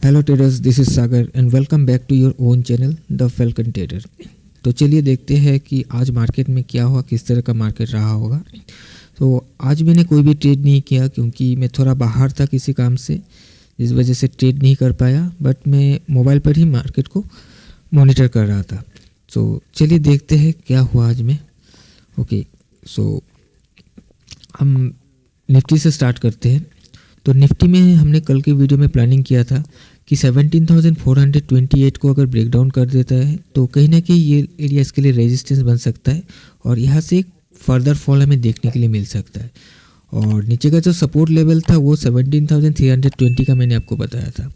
Hello traders, this is Sagar and welcome back to your own channel the Falcon Trader. तो चलिए देखते हैं कि आज मार्केट में क्या हुआ, किस तरह का मार्केट रहा होगा। तो आज मैंने कोई भी ट्रेड नहीं किया क्योंकि मैं थोड़ा बाहर था किसी काम से, जिस वजह से ट्रेड नहीं कर पाया। बट मैं मोबाइल पर ही मार्केट को मॉनिटर कर रहा था। तो चलिए देखते हैं क्या हुआ आज में। ओके, सो हम निफ्टी से स्टार्ट करते हैं। तो निफ्टी में हमने कल के वीडियो में प्लानिंग किया था कि 17,428 को अगर ब्रेक डाउन कर देता है तो कहीं ना कहीं ये एरिया इसके लिए रेजिस्टेंस बन सकता है और यहाँ से एक फर्दर फॉल हमें देखने के लिए मिल सकता है। और नीचे का जो सपोर्ट लेवल था वो 17,320 का मैंने आपको बताया था।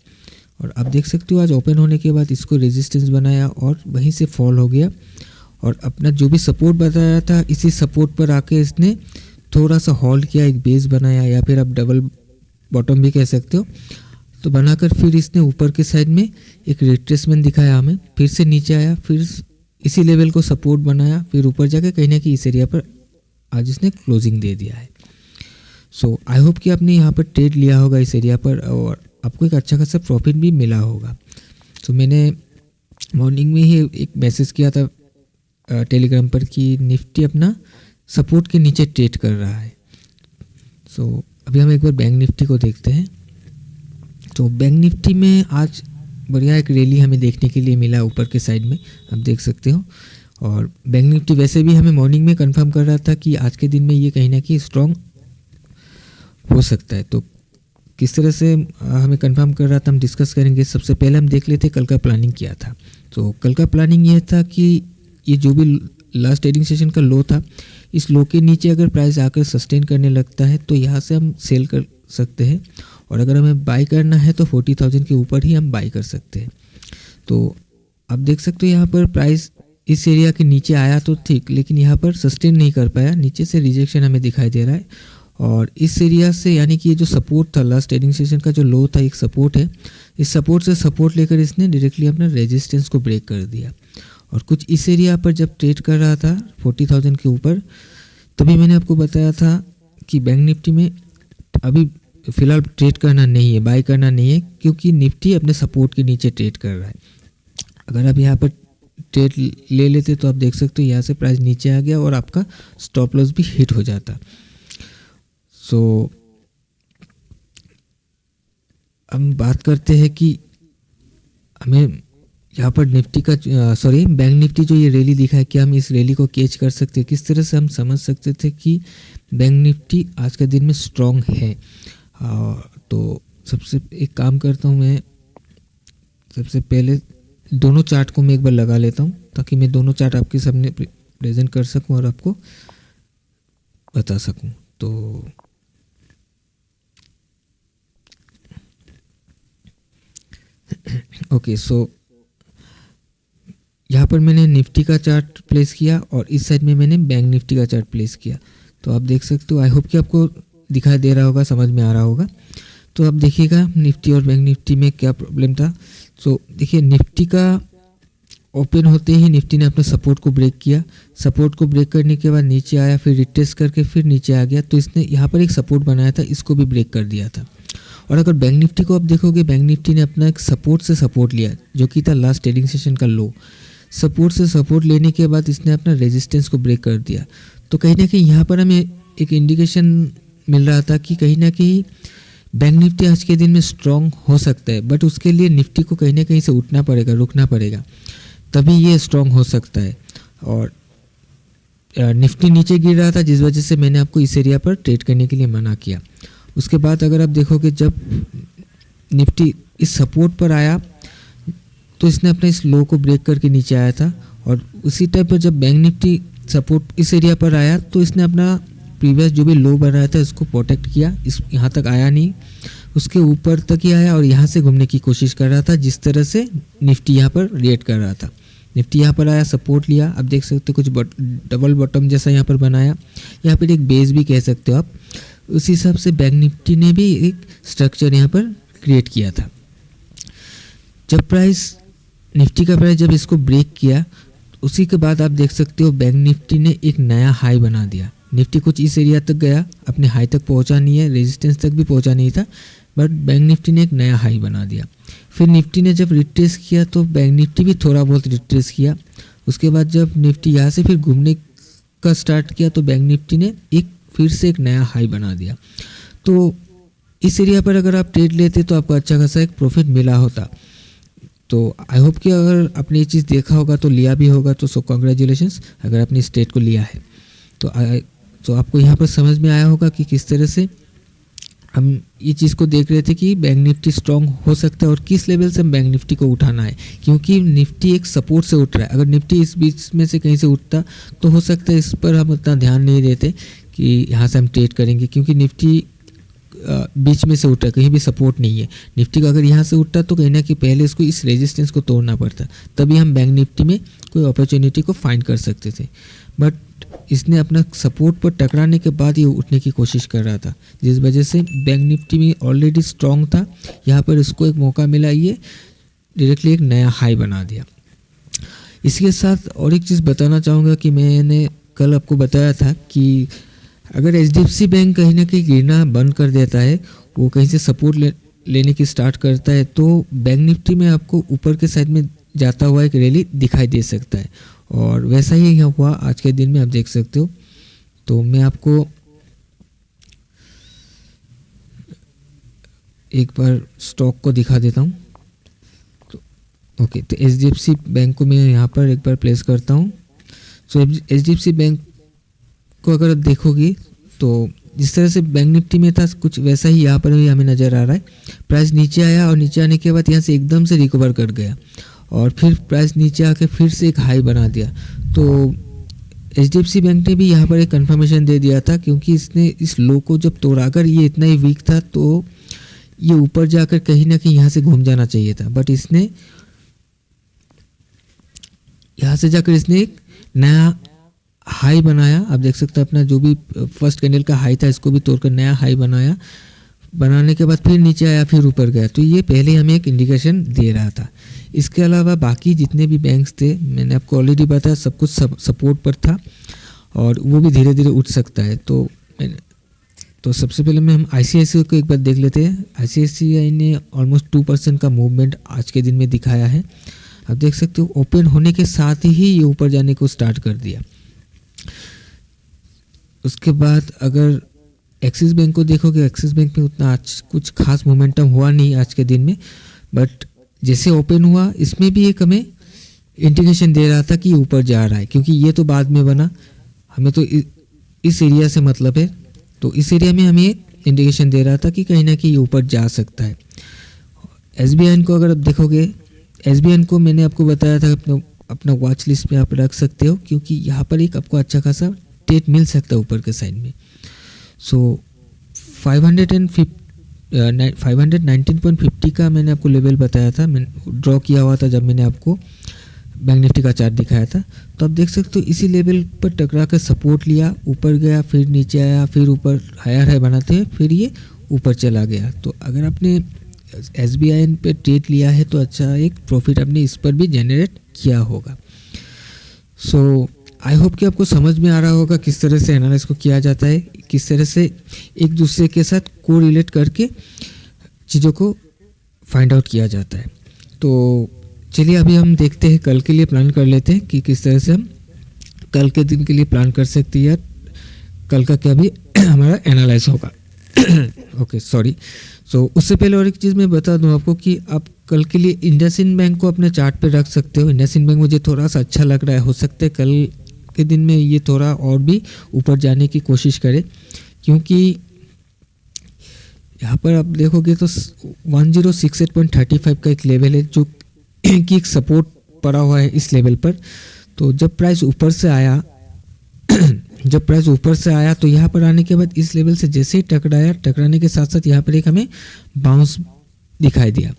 और आप देख सकते हो आज ओपन होने के बाद इसको रेजिस्टेंस बनाया और वहीं से फॉल हो गया। और अपना जो भी सपोर्ट बताया था इसी सपोर्ट पर आके इसने थोड़ा सा होल्ड किया, एक बेस बनाया या फिर आप डबल बॉटम भी कह सकते हो। तो बनाकर फिर इसने ऊपर के साइड में एक रिट्रेसमेंट दिखाया हमें, फिर से नीचे आया, फिर इसी लेवल को सपोर्ट बनाया, फिर ऊपर जाके कहीं ना कहीं इस एरिया पर आज इसने क्लोजिंग दे दिया है। सो आई होप कि आपने यहाँ पर ट्रेड लिया होगा इस एरिया पर और आपको एक अच्छा खासा प्रॉफिट भी मिला होगा। तो मैंने मॉर्निंग में ही एक मैसेज किया था टेलीग्राम पर कि निफ्टी अपना सपोर्ट के नीचे ट्रेड कर रहा है। सो अभी हम एक बार बैंक निफ्टी को देखते हैं। तो बैंक निफ्टी में आज बढ़िया एक रैली हमें देखने के लिए मिला ऊपर के साइड में, आप देख सकते हो। और बैंक निफ्टी वैसे भी हमें मॉर्निंग में कंफर्म कर रहा था कि आज के दिन में ये कहीं ना कहीं स्ट्रॉन्ग हो सकता है। तो किस तरह से हमें कंफर्म कर रहा था हम डिस्कस करेंगे। सबसे पहले हम देख लेते कल का प्लानिंग किया था। तो कल का प्लानिंग ये था कि ये जो भी लास्ट ट्रेडिंग सेशन का लो था, इस लो के नीचे अगर प्राइस आकर सस्टेन करने लगता है तो यहाँ से हम सेल कर सकते हैं। और अगर हमें बाई करना है तो 40,000 के ऊपर ही हम बाई कर सकते हैं। तो आप देख सकते हो यहाँ पर प्राइस इस एरिया के नीचे आया तो ठीक, लेकिन यहाँ पर सस्टेन नहीं कर पाया, नीचे से रिजेक्शन हमें दिखाई दे रहा है। और इस एरिया से यानी कि ये जो सपोर्ट था लास्ट ट्रेडिंग सेशन का जो लो था, एक सपोर्ट है, इस सपोर्ट से सपोर्ट लेकर इसने डायरेक्टली अपना रेजिस्टेंस को ब्रेक कर दिया। और कुछ इस एरिया पर जब ट्रेड कर रहा था 40,000 के ऊपर, तभी मैंने आपको बताया था कि बैंक निफ्टी में अभी फ़िलहाल ट्रेड करना नहीं है, बाय करना नहीं है, क्योंकि निफ्टी अपने सपोर्ट के नीचे ट्रेड कर रहा है। अगर आप यहाँ पर ट्रेड ले लेते तो आप देख सकते हो यहाँ से प्राइस नीचे आ गया और आपका स्टॉप लॉस भी हिट हो जाता। सो हम बात करते हैं कि हमें यहाँ पर निफ्टी का बैंक निफ्टी जो ये रैली दिखा है, क्या हम इस रैली को कैच कर सकते हैं, किस तरह से हम समझ सकते थे कि बैंक निफ्टी आज के दिन में स्ट्रॉन्ग है। तो सबसे एक काम करता हूँ, मैं सबसे पहले दोनों चार्ट को मैं एक बार लगा लेता हूँ ताकि मैं दोनों चार्ट आपके सामने प्रेजेंट कर सकूँ और आपको बता सकूँ। तो ओके, सो यहाँ पर मैंने निफ्टी का चार्ट प्लेस किया और इस साइड में मैंने बैंक निफ्टी का चार्ट प्लेस किया। तो आप देख सकते हो, आई होप कि आपको दिखाई दे रहा होगा, समझ में आ रहा होगा। तो अब देखिएगा निफ्टी और बैंक निफ्टी में क्या प्रॉब्लम था। सो देखिए निफ्टी का ओपन होते ही निफ्टी ने अपने सपोर्ट को ब्रेक किया, सपोर्ट को ब्रेक करने के बाद नीचे आया, फिर रिटेस्ट करके फिर नीचे आ गया। तो इसने यहाँ पर एक सपोर्ट बनाया था, इसको भी ब्रेक कर दिया था। और अगर बैंक निफ्टी को आप देखोगे, बैंक निफ्टी ने अपना एक सपोर्ट से सपोर्ट लिया जो कि था लास्ट ट्रेडिंग सेशन का लो। सपोर्ट से सपोर्ट लेने के बाद इसने अपना रेजिस्टेंस को ब्रेक कर दिया। तो कहीं ना कहीं यहाँ पर हमें एक इंडिकेशन मिल रहा था कि कहीं ना कहीं बैंक निफ्टी आज के दिन में स्ट्रॉन्ग हो सकता है, बट उसके लिए निफ्टी को कहीं ना कहीं से उठना पड़ेगा, रुकना पड़ेगा, तभी ये स्ट्रॉन्ग हो सकता है। और निफ्टी नीचे गिर रहा था जिस वजह से मैंने आपको इस एरिया पर ट्रेड करने के लिए मना किया। उसके बाद अगर आप देखोगे जब निफ्टी इस सपोर्ट पर आया तो इसने अपने इस लो को ब्रेक करके नीचे आया था। और उसी टाइम पर जब बैंक निफ्टी सपोर्ट इस एरिया पर आया तो इसने अपना प्रीवियस जो भी लो बनाया था इसको प्रोटेक्ट किया, इस यहाँ तक आया नहीं, उसके ऊपर तक ही आया और यहाँ से घूमने की कोशिश कर रहा था, जिस तरह से निफ्टी यहाँ पर रिएक्ट कर रहा था। निफ्टी यहाँ पर आया, सपोर्ट लिया, अब देख सकते हो कुछ डबल बॉटम जैसा यहाँ पर बनाया, यहाँ पर एक बेस भी कह सकते हो आप। उसी हिसाब से बैंक निफ्टी ने भी एक स्ट्रक्चर यहाँ पर क्रिएट किया था। जब प्राइस निफ्टी का प्राइस जब इसको ब्रेक किया, उसी के बाद आप देख सकते हो बैंक निफ्टी ने एक नया हाई बना दिया। निफ्टी कुछ इस एरिया तक गया, अपने हाई तक पहुंचा नहीं है, रेजिस्टेंस तक भी पहुंचा नहीं था, बट बैंक निफ्टी ने एक नया हाई बना दिया। फिर निफ्टी ने जब रिट्रेस किया तो बैंक निफ्टी भी थोड़ा बहुत रिट्रेस किया। उसके बाद जब निफ्टी यहाँ से फिर घूमने का स्टार्ट किया तो बैंक निफ्टी ने फिर से एक नया हाई बना दिया। तो इस एरिया पर अगर आप ट्रेड लेते तो आपको अच्छा खासा एक प्रॉफिट मिला होता। तो आई होप कि अगर आपने ये चीज़ देखा होगा तो लिया भी होगा, तो सो कॉन्ग्रेचुलेशंस अगर आपने इस ट्रेड को लिया है। तो आपको यहाँ पर समझ में आया होगा कि किस तरह से हम ये चीज़ को देख रहे थे कि बैंक निफ्टी स्ट्रांग हो सकता है और किस लेवल से हम बैंक निफ्टी को उठाना है, क्योंकि निफ्टी एक सपोर्ट से उठ रहा है। अगर निफ्टी इस बीच में से कहीं से उठता तो हो सकता है इस पर हम उतना ध्यान नहीं देते कि यहाँ से हम ट्रेड करेंगे, क्योंकि निफ्टी बीच में से उठा, कहीं भी सपोर्ट नहीं है। निफ्टी का अगर यहाँ से उठता तो कहीं ना कहीं पहले इसको इस रेजिस्टेंस को तोड़ना पड़ता, तभी हम बैंक निफ्टी में कोई अपॉर्चुनिटी को फाइंड कर सकते थे। बट इसने अपना सपोर्ट पर टकराने के बाद ये उठने की कोशिश कर रहा था, जिस वजह से बैंक निफ्टी में ऑलरेडी स्ट्रॉन्ग था। यहाँ पर इसको एक मौका मिला, ये डायरेक्टली एक नया हाई बना दिया। इसके साथ और एक चीज़ बताना चाहूँगा कि मैंने कल आपको बताया था कि अगर HDFC बैंक कहीं ना कहीं गिरना बंद कर देता है, वो कहीं से सपोर्ट लेने की स्टार्ट करता है, तो बैंक निफ्टी में आपको ऊपर के साइड में जाता हुआ एक रैली दिखाई दे सकता है। और वैसा ही यहाँ हुआ आज के दिन में, आप देख सकते हो। तो मैं आपको एक बार स्टॉक को दिखा देता हूँ। तो ओके, तो HDFC बैंक को मैं यहाँ पर एक बार प्लेस करता हूँ। सो HDFC बैंक को अगर देखोगी तो जिस तरह से बैंक निफ्टी में था कुछ वैसा ही यहाँ पर भी हमें नज़र आ रहा है। प्राइस नीचे आया और नीचे आने के बाद यहाँ से एकदम से रिकवर कर गया और फिर प्राइस नीचे आके फिर से एक हाई बना दिया। तो HDFC बैंक ने भी यहाँ पर एक कंफर्मेशन दे दिया था, क्योंकि इसने इस लो को जब तोड़ा, अगर ये इतना ही वीक था तो ये ऊपर जाकर कहीं ना कहीं यहाँ से घूम जाना चाहिए था। बट इसने यहाँ से जाकर इसने एक नया हाई बनाया। आप देख सकते हैं अपना जो भी फर्स्ट कैंडल का हाई था इसको भी तोड़कर नया हाई बनाया। बनाने के बाद फिर नीचे आया, फिर ऊपर गया। तो ये पहले हमें एक इंडिकेशन दे रहा था। इसके अलावा बाकी जितने भी बैंक्स थे, मैंने आपको ऑलरेडी बताया, सब कुछ सपोर्ट पर था और वो भी धीरे धीरे उठ सकता है। तो सबसे पहले हम ICICI को एक बार देख लेते हैं। ICICI ने ऑलमोस्ट 2% का मूवमेंट आज के दिन में दिखाया है। आप देख सकते हो ओपन होने के साथ ही ये ऊपर जाने को स्टार्ट कर दिया। उसके बाद अगर एक्सिस बैंक को देखोगे, एक्सिस बैंक में उतना आज कुछ खास मोमेंटम हुआ नहीं आज के दिन में, बट जैसे ओपन हुआ इसमें भी एक हमें इंडिकेशन दे रहा था कि ऊपर जा रहा है, क्योंकि ये तो बाद में बना, हमें तो इस एरिया से मतलब है। तो इस एरिया में हमें इंडिकेशन दे रहा था कि कहीं ना कहीं ऊपर जा सकता है। SBI को अगर आप देखोगे, SBI को मैंने आपको बताया था अपना वॉच लिस्ट में आप रख सकते हो, क्योंकि यहाँ पर एक आपको अच्छा खासा ट्रेड मिल सकता है ऊपर के साइड में। सो 519.50 का मैंने आपको लेवल बताया था, मैंने ड्रॉ किया हुआ था जब मैंने आपको बैंक निफ्टी का चार्ट दिखाया था। तो आप देख सकते हो इसी लेवल पर टकरा कर सपोर्ट लिया, ऊपर गया, फिर नीचे आया, फिर ऊपर हायर हाई बनाते हैं, फिर ये ऊपर चला गया। तो अगर आपने SBI पे ट्रेड लिया है तो अच्छा एक प्रॉफिट आपने इस पर भी जनरेट किया होगा। सो आई होप कि आपको समझ में आ रहा होगा किस तरह से एनालिसिस को किया जाता है, किस तरह से एक दूसरे के साथ को रिलेट करके चीज़ों को फाइंड आउट किया जाता है। तो चलिए अभी हम देखते हैं, कल के लिए प्लान कर लेते हैं कि किस तरह से हम कल के दिन के लिए प्लान कर सकते हैं, या कल का क्या भी हमारा एनालाइज होगा। Okay sorry. सो उससे पहले और एक चीज़ मैं बता दूं आपको कि आप कल के लिए इंडसइंड बैंक को अपने चार्ट पे रख सकते हो। इंडसइंड बैंक मुझे थोड़ा सा अच्छा लग रहा है, हो सकता है कल के दिन में ये थोड़ा और भी ऊपर जाने की कोशिश करे, क्योंकि यहाँ पर आप देखोगे तो 1068.35 का एक लेवल है जो कि एक सपोर्ट पड़ा हुआ है इस लेवल पर। तो जब प्राइस ऊपर से आया तो यहाँ पर आने के बाद इस लेवल से जैसे ही टकराने के साथ साथ यहाँ पर एक हमें बाउंस दिखाई दिया।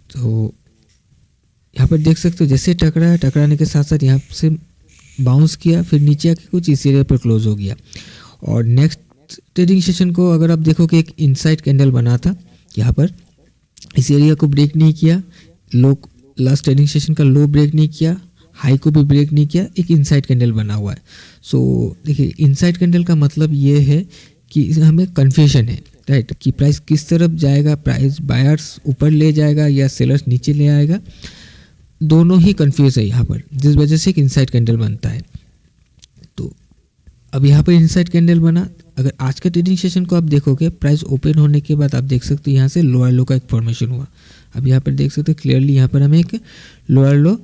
तो यहाँ पर देख सकते हो जैसे टकराने के साथ साथ यहाँ से बाउंस किया, फिर नीचे आके कुछ इस एरिया पर क्लोज हो गया। और नेक्स्ट ट्रेडिंग सेशन को अगर आप देखोगे एक इनसाइड कैंडल बना था, यहाँ पर इस एरिया को ब्रेक नहीं किया, लास्ट ट्रेडिंग सेशन का लो ब्रेक नहीं किया, हाई को भी ब्रेक नहीं किया, एक इनसाइड कैंडल बना हुआ है। सो देखिए इनसाइड कैंडल का मतलब ये है कि हमें कन्फ्यूजन है, राइट, कि प्राइस किस तरफ जाएगा, प्राइस बायर्स ऊपर ले जाएगा या सेलर्स नीचे ले आएगा, दोनों ही कंफ्यूज है यहाँ पर, जिस वजह से एक इनसाइड कैंडल बनता है। तो अब यहाँ पर इनसाइड कैंडल बना। अगर आज का ट्रेडिंग सेशन को आप देखोगे, प्राइस ओपन होने के बाद आप देख सकते हो यहाँ से लोअर लो का एक फॉर्मेशन हुआ। अब यहाँ पर देख सकते हो क्लियरली, यहाँ पर हमें एक लोअर लो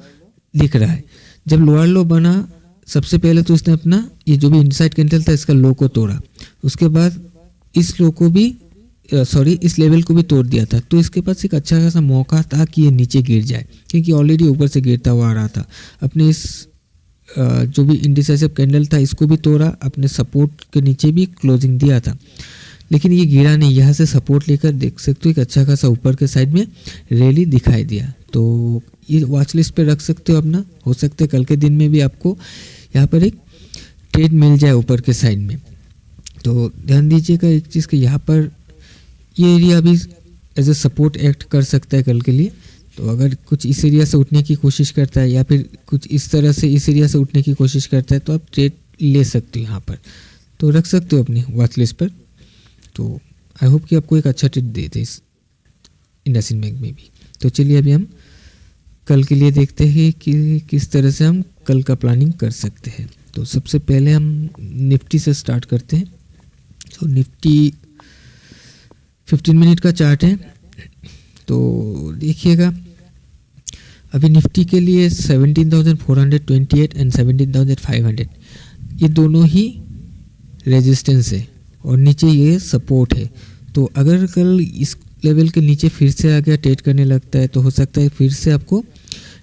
दिख रहा है। जब लोअर लो बना, सबसे पहले तो उसने अपना ये जो भी इनसाइड कैंडल था इसका लो को तोड़ा, उसके बाद इस लो को भी इस लेवल को भी तोड़ दिया था। तो इसके पास एक अच्छा खासा मौका था कि ये नीचे गिर जाए, क्योंकि ऑलरेडी ऊपर से गिरता हुआ आ रहा था। अपने इस जो भी इंडिसाइसिव कैंडल था इसको भी तोड़ा, अपने सपोर्ट के नीचे भी क्लोजिंग दिया था, लेकिन ये गिरा नहीं। यहाँ से सपोर्ट लेकर देख सकते हो एक अच्छा खासा ऊपर के साइड में रैली दिखाई दिया। तो ये वॉच लिस्ट पे रख सकते हो अपना, हो सकता है कल के दिन में भी आपको यहाँ पर एक ट्रेड मिल जाए ऊपर के साइड में। तो ध्यान दीजिएगा एक चीज़ कि यहाँ पर ये एरिया भी एज ए सपोर्ट एक्ट कर सकता है कल के लिए। तो अगर कुछ इस एरिया से उठने की कोशिश करता है या फिर कुछ इस तरह से इस एरिया से उठने की कोशिश करता है तो आप ट्रेड ले सकते हो यहाँ पर, तो रख सकते हो अपनी वॉच लिस्ट पर। तो आई होप कि आपको एक अच्छा ट्रेड दे दे इस इंडसइंड बैंक में भी। तो चलिए अभी हम कल के लिए देखते हैं कि किस तरह से हम कल का प्लानिंग कर सकते हैं। तो सबसे पहले हम निफ्टी से स्टार्ट करते हैं। तो निफ्टी 15 मिनट का चार्ट है। तो देखिएगा अभी निफ्टी के लिए 17,428 एंड 17,500 ये दोनों ही रेजिस्टेंस है और नीचे ये सपोर्ट है। तो अगर कल इस लेवल के नीचे फिर से आ गया, ट्रेड करने लगता है, तो हो सकता है फिर से आपको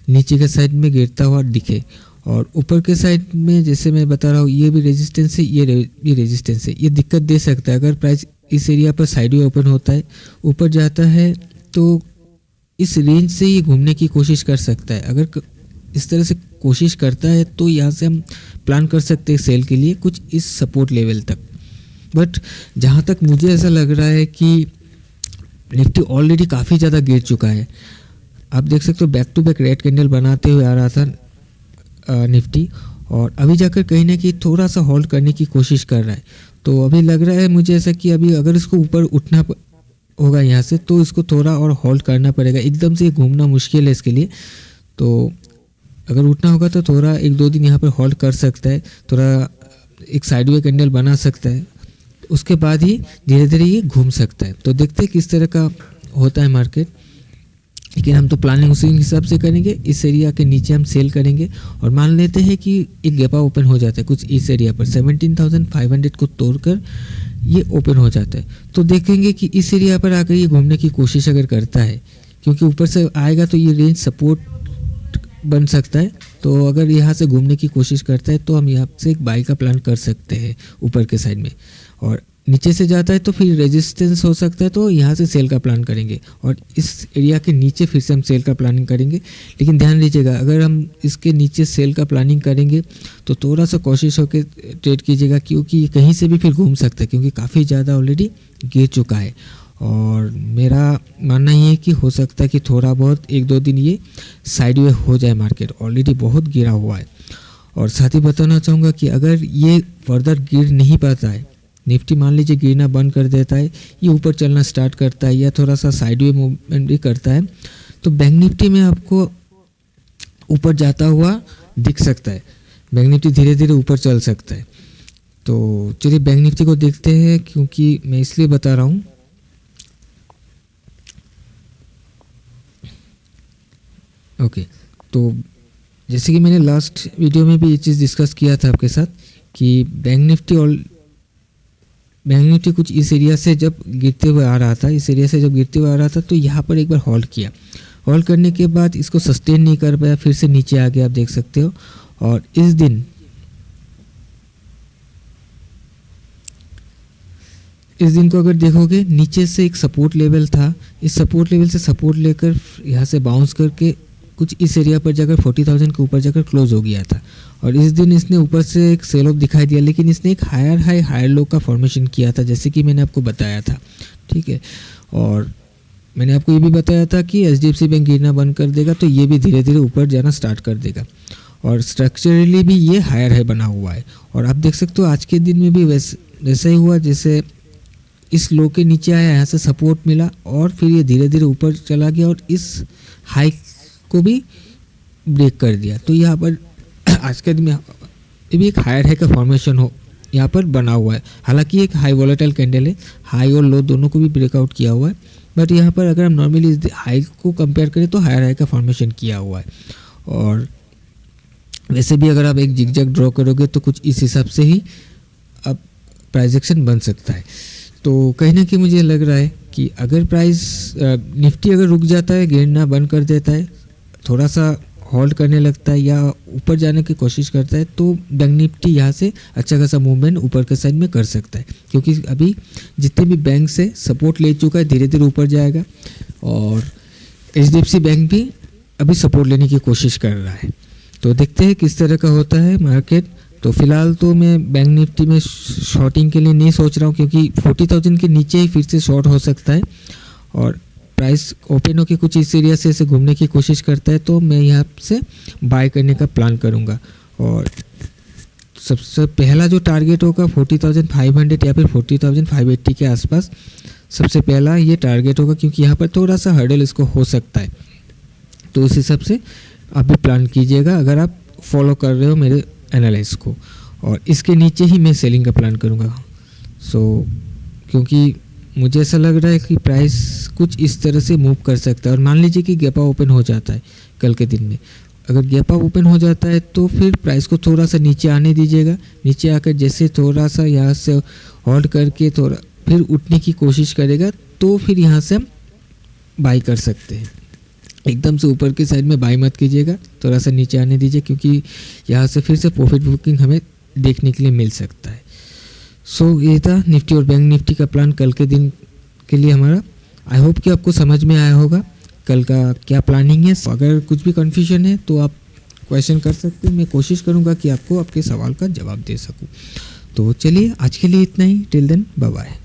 नीचे के साइड में गिरता हुआ दिखे। और ऊपर के साइड में जैसे मैं बता रहा हूँ ये भी रेजिस्टेंस है, ये रेजिस्टेंस है, ये दिक्कत दे सकता है। अगर प्राइस इस एरिया पर साइडवे ओपन होता है, ऊपर जाता है, तो इस रेंज से ये घूमने की कोशिश कर सकता है। अगर इस तरह से कोशिश करता है तो यहाँ से हम प्लान कर सकते हैं सेल के लिए कुछ इस सपोर्ट लेवल तक। बट जहाँ तक मुझे ऐसा लग रहा है कि निफ्टी ऑलरेडी काफ़ी ज़्यादा गिर चुका है। आप देख सकते हो back to back red candle बनाते हुए आ रहा था निफ्टी, और अभी जाकर कहीं ना कहीं थोड़ा सा होल्ड करने की कोशिश कर रहा है। तो अभी लग रहा है मुझे ऐसा कि अभी अगर इसको ऊपर उठना होगा यहाँ से तो इसको थोड़ा और होल्ड करना पड़ेगा। एकदम से घूमना मुश्किल है इसके लिए। तो अगर उठना होगा तो थोड़ा 1-2 दिन यहाँ पर होल्ड कर सकता है, थोड़ा एक साइडवे कैंडल बना सकता है, उसके बाद ही धीरे धीरे ये घूम सकता है। तो देखते हैं किस तरह का होता है मार्केट, लेकिन हम तो प्लानिंग उसी हिसाब से करेंगे। इस एरिया के नीचे हम सेल करेंगे और मान लेते हैं कि एक गैपा ओपन हो जाता है कुछ इस एरिया पर 17,500 को तोड़कर ये ओपन हो जाता है। तो देखेंगे कि इस एरिया पर आकर ये घूमने की कोशिश अगर करता है, क्योंकि ऊपर से आएगा तो ये रेंज सपोर्ट बन सकता है। तो अगर यहाँ से घूमने की कोशिश करता है तो हम यहाँ से एक बाई का प्लान कर सकते हैं ऊपर के साइड में, और नीचे से जाता है तो फिर रेजिस्टेंस हो सकता है, तो यहाँ से सेल का प्लान करेंगे और इस एरिया के नीचे फिर से हम सेल का प्लानिंग करेंगे। लेकिन ध्यान दीजिएगा अगर हम इसके नीचे सेल का प्लानिंग करेंगे तो थोड़ा सा कोशिश होकर ट्रेड कीजिएगा, क्योंकि ये कहीं से भी फिर घूम सकता है, क्योंकि काफ़ी ज़्यादा ऑलरेडी गिर चुका है। और मेरा मानना ये है कि हो सकता है कि थोड़ा बहुत 1-2 दिन ये साइडवे हो जाए, मार्केट ऑलरेडी बहुत गिरा हुआ है। और साथ ही बताना चाहूँगा कि अगर ये फर्दर गिर नहीं पाता है, निफ्टी मान लीजिए गिरना बंद कर देता है, ये ऊपर चलना स्टार्ट करता है या थोड़ा सा साइडवे मूवमेंट भी करता है, तो बैंक निफ्टी में आपको ऊपर जाता हुआ दिख सकता है। बैंक निफ्टी धीरे धीरे ऊपर चल सकता है। तो चलिए बैंक निफ्टी को देखते हैं, क्योंकि मैं इसलिए बता रहा हूँ ओके। तो जैसे कि मैंने लास्ट वीडियो में भी ये चीज़ डिस्कस किया था आपके साथ कि बैंक निफ्टी कुछ इस एरिया से जब गिरते हुए आ रहा था, तो यहाँ पर एक बार होल्ड किया। होल्ड करने के बाद इसको सस्टेन नहीं कर पाया, फिर से नीचे आ गया, आप देख सकते हो। और इस दिन को अगर देखोगे नीचे से एक सपोर्ट लेवल था, इस सपोर्ट लेवल से सपोर्ट लेकर यहाँ से बाउंस करके कुछ इस एरिया पर जाकर 40,000 के ऊपर जाकर क्लोज हो गया था। और इस दिन इसने ऊपर से एक सेल ऑफ दिखाई दिया, लेकिन इसने एक हायर हाई हायर लो का फॉर्मेशन किया था, जैसे कि मैंने आपको बताया था, ठीक है। और मैंने आपको ये भी बताया था कि HDFC बैंक गिरना बंद कर देगा तो ये भी धीरे धीरे ऊपर जाना स्टार्ट कर देगा। और स्ट्रक्चरली भी ये हायर हाई बना हुआ है। और आप देख सकते हो आज के दिन में भी वैसा ही हुआ, जैसे इस लो के नीचे आया, यहाँ से सपोर्ट मिला और फिर ये धीरे धीरे ऊपर चला गया और इस हाई को भी ब्रेक कर दिया। तो यहाँ पर आज के दिन में ये भी एक हायर हाई का फॉर्मेशन हो यहाँ पर बना हुआ है। हालांकि एक हाई वॉलेटाइल कैंडल है, हाई और लो दोनों को भी ब्रेकआउट किया हुआ है, बट यहाँ पर अगर हम नॉर्मली इस हाई को कंपेयर करें तो हायर हाई का फॉर्मेशन किया हुआ है। और वैसे भी अगर आप एक जिगजैग ड्रॉ करोगे तो कुछ इस हिसाब से ही अब प्राइस एक्शन बन सकता है। तो कहीं ना कहीं मुझे लग रहा है कि अगर प्राइस निफ्टी अगर रुक जाता है, गिरना बंद कर देता है, थोड़ा सा होल्ड करने लगता है या ऊपर जाने की कोशिश करता है, तो बैंक निफ्टी यहाँ से अच्छा खासा मूवमेंट ऊपर के साइड में कर सकता है, क्योंकि अभी जितने भी बैंक से सपोर्ट ले चुका है, धीरे धीरे ऊपर जाएगा। और HDFC बैंक भी अभी सपोर्ट लेने की कोशिश कर रहा है। तो देखते हैं किस तरह का होता है मार्केट। तो फिलहाल तो मैं बैंक निफ्टी में शॉर्टिंग के लिए नहीं सोच रहा हूँ, क्योंकि 40,000 के नीचे ही फिर से शॉर्ट हो सकता है और प्राइस ओपन होकर कुछ इस एरिया से ऐसे घूमने की कोशिश करता है, तो मैं यहाँ से बाय करने का प्लान करूँगा। और सबसे पहला जो टारगेट होगा 40,500 या फिर 40,580 के आसपास सबसे पहला ये टारगेट होगा, क्योंकि यहाँ पर थोड़ा सा हर्डल इसको हो सकता है। तो उस हिसाब से आप भी प्लान कीजिएगा अगर आप फॉलो कर रहे हो मेरे एनालिसिस को। और इसके नीचे ही मैं सेलिंग का प्लान करूँगा। क्योंकि मुझे ऐसा लग रहा है कि प्राइस कुछ इस तरह से मूव कर सकता है। और मान लीजिए कि गैप अप ओपन हो जाता है कल के दिन में, अगर गैप अप ओपन हो जाता है तो फिर प्राइस को थोड़ा सा नीचे आने दीजिएगा। नीचे आकर जैसे थोड़ा सा यहाँ से होल्ड करके थोड़ा फिर उठने की कोशिश करेगा, तो फिर यहाँ से हम बाई कर सकते हैं। एकदम से ऊपर की साइड में बाई मत कीजिएगा, थोड़ा सा नीचे आने दीजिए, क्योंकि यहाँ से फिर से प्रॉफिट बुकिंग हमें देखने के लिए मिल सकता है। ये था निफ्टी और बैंक निफ्टी का प्लान कल के दिन के लिए हमारा। आई होप कि आपको समझ में आया होगा कल का क्या प्लानिंग है। अगर कुछ भी कन्फ्यूजन है तो आप क्वेश्चन कर सकते हैं, मैं कोशिश करूँगा कि आपको आपके सवाल का जवाब दे सकूँ। तो चलिए आज के लिए इतना ही। Till then bye bye.